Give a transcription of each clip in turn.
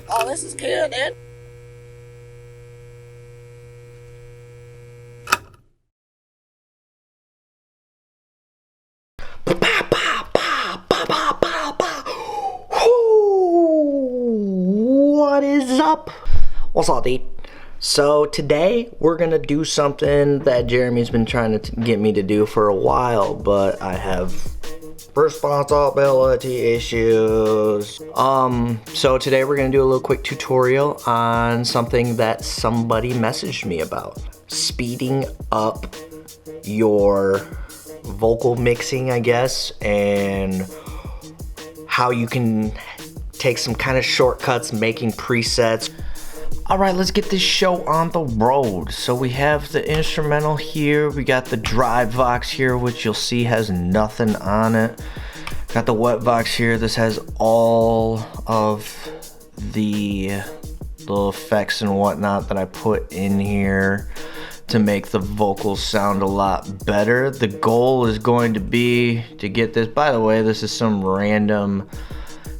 Oh, this is good, dude. What is up? What's up, dude? So today we're gonna do something that Jeremy's been trying to get me to do for a while, but I have responsibility issues. So today we're gonna do a little quick tutorial on something that somebody messaged me about. Speeding up your vocal mixing, I guess, and how you can take some kind of shortcuts making presets. All right, let's get this show on the road. So we have the instrumental here. We got the dry vox here, which you'll see has nothing on it. Got the wet vox here. This has all of the little effects and whatnot that I put in here to make the vocals sound a lot better. The goal is going to be to get this. By the way, this is some random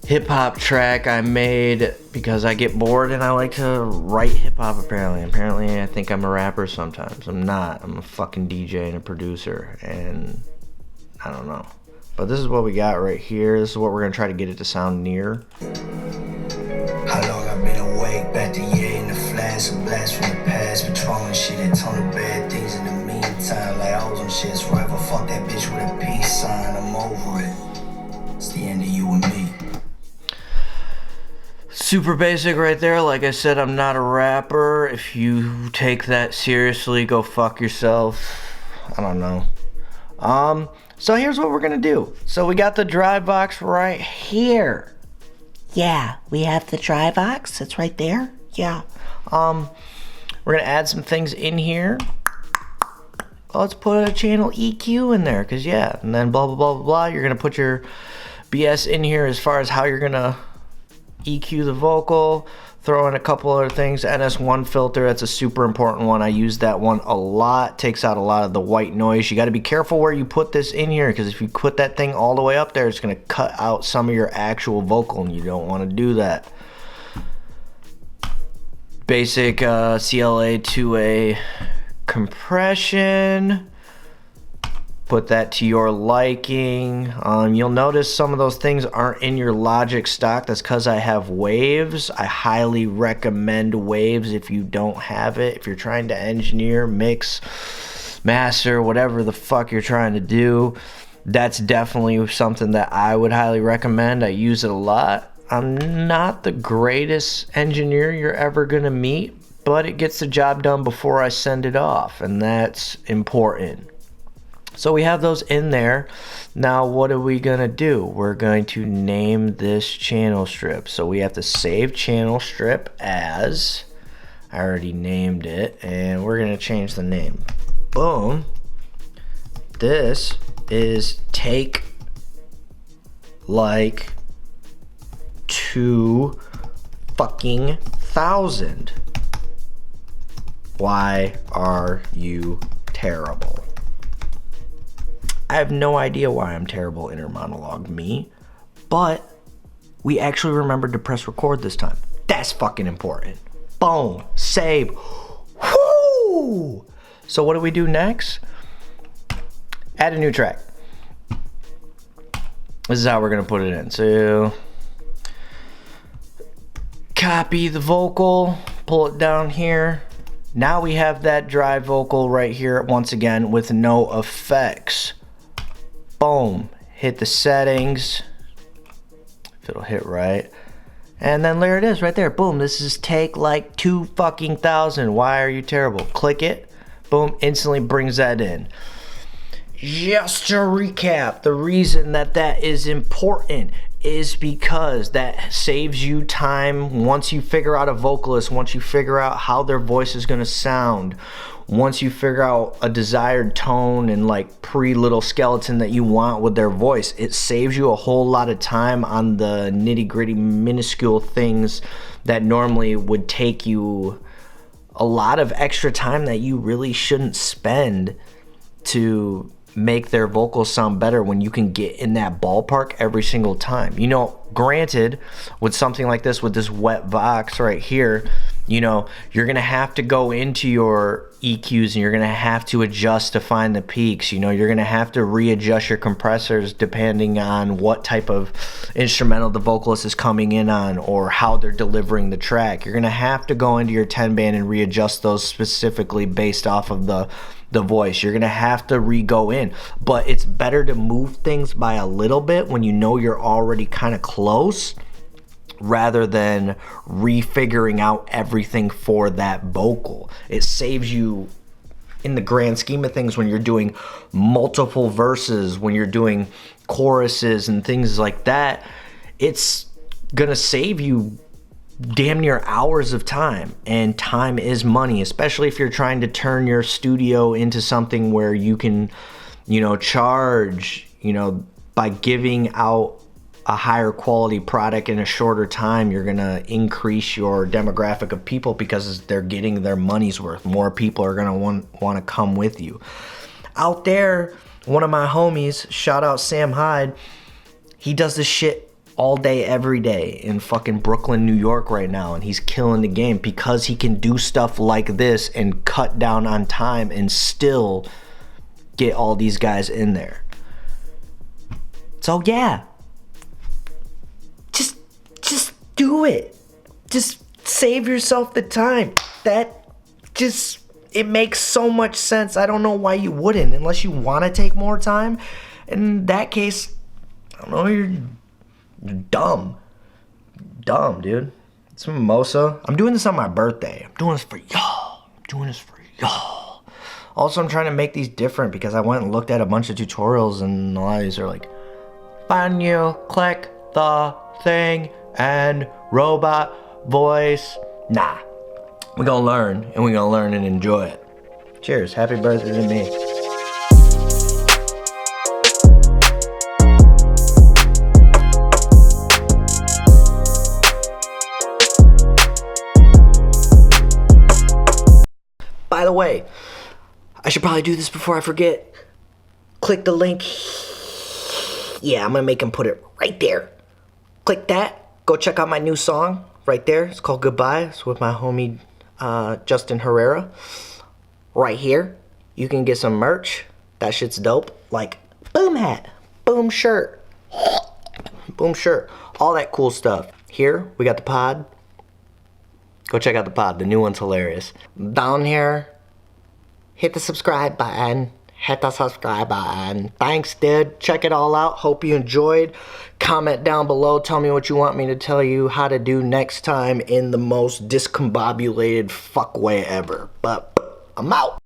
hip-hop track I made because I get bored and I like to write hip-hop. Apparently I think I'm a rapper sometimes. I'm not. I'm a fucking DJ and a producer, and I don't know. But this is what we got right here. This is what we're gonna try to get it to sound near. How long I've been awake, back to year in the flash, a blast from the past, patrolling shit and ton of bad things in the meantime, like hoes and shit's forever, fuck that bitch with a peace sign, I'm over it, it's the end of you and me. Super basic right there. Like I said, I'm not a rapper. If you take that seriously, go fuck yourself. I don't know. So here's what we're gonna do. So we got the dry box right here. Yeah, we have the dry box. It's right there. Yeah. We're gonna add some things in here. Let's put a channel EQ in there, cause yeah, and then blah blah blah blah blah. You're gonna put your BS in here as far as how you're gonna EQ the vocal. Throw in a couple other things. NS1 filter, that's a super important one. I use that one a lot. Takes out a lot of the white noise. You got to be careful where you put this in here, because if you put that thing all the way up there, it's going to cut out some of your actual vocal, and you don't want to do that. Basic CLA 2A compression. Put that to your liking. You'll notice some of those things aren't in your Logic stock. That's because I have Waves. I highly recommend Waves if you don't have it. If you're trying to engineer, mix, master, whatever the fuck you're trying to do, that's definitely something that I would highly recommend. I use it a lot. I'm not the greatest engineer you're ever gonna meet, but it gets the job done before I send it off, and that's important. So we have those in there. Now what are we gonna do? We're going to name this channel strip. So we have to save channel strip as, I already named it, and we're gonna change the name. Boom. This is take like 2,000. Why are you terrible? I have no idea why I'm terrible inner monologue me, but we actually remembered to press record this time. That's fucking important. Boom, save. Whoo! So what do we do next? Add a new track. This is how we're gonna put it in. So copy the vocal, pull it down here. Now we have that dry vocal right here once again with no effects. Boom, hit the settings, if it'll hit right, and then there it is right there. Boom, this is take like 2,000. Why are you terrible? Click it, boom, instantly brings that in. Just to recap, the reason that is important is because that saves you time once you figure out a vocalist, once you figure out how their voice is going to sound, once you figure out a desired tone and like little skeleton that you want with their voice. It saves you a whole lot of time on the nitty-gritty minuscule things that normally would take you a lot of extra time that you really shouldn't spend to make their vocals sound better when you can get in that ballpark every single time. You know, Granted, with something like this, with this wet Vox right here, you know, you're gonna have to go into your EQs and you're gonna have to adjust to find the peaks. You know, you're gonna have to readjust your compressors depending on what type of instrumental the vocalist is coming in on or how they're delivering the track. You're gonna have to go into your 10 band and readjust those specifically based off of the voice. You're gonna have to re-go in, but it's better to move things by a little bit when you know you're already kind of close, rather than refiguring out everything for that vocal. It saves you in the grand scheme of things when you're doing multiple verses, when you're doing choruses and things like that. It's gonna save you damn near hours of time, and time is money, especially if you're trying to turn your studio into something where you can, you know, charge, you know, by giving out a higher quality product in a shorter time. You're gonna increase your demographic of people because they're getting their money's worth. More people are gonna want to come with you. Out there, one of my homies, shout out Sam Hyde, he does this shit all day, every day in fucking Brooklyn, New York right now, and he's killing the game because he can do stuff like this and cut down on time and still get all these guys in there. So yeah, just do it. Just save yourself the time. It makes so much sense. I don't know why you wouldn't, unless you want to take more time. In that case, I don't know, you're dumb, dude. It's mimosa. I'm doing this on my birthday. I'm doing this for y'all. Also, I'm trying to make these different because I went and looked at a bunch of tutorials, and a lot of these are like, when you click the thing and robot voice. Nah, we're gonna learn, and we're gonna learn and enjoy it. Cheers. Happy birthday to me. By the way, I should probably do this before I forget. Click the link. Yeah, I'm gonna make him put it right there. Click that. Go check out my new song right there. It's called Goodbye. It's with my homie Justin Herrera. Right here. You can get some merch. That shit's dope. Like Boom hat, Boom shirt, Boom shirt. All that cool stuff. Here, we got the pod. Go check out the pod. The new one's hilarious. Down here, hit the subscribe button. Thanks, dude. Check it all out. Hope you enjoyed. Comment down below. Tell me what you want me to tell you how to do next time in the most discombobulated fuck way ever. But I'm out.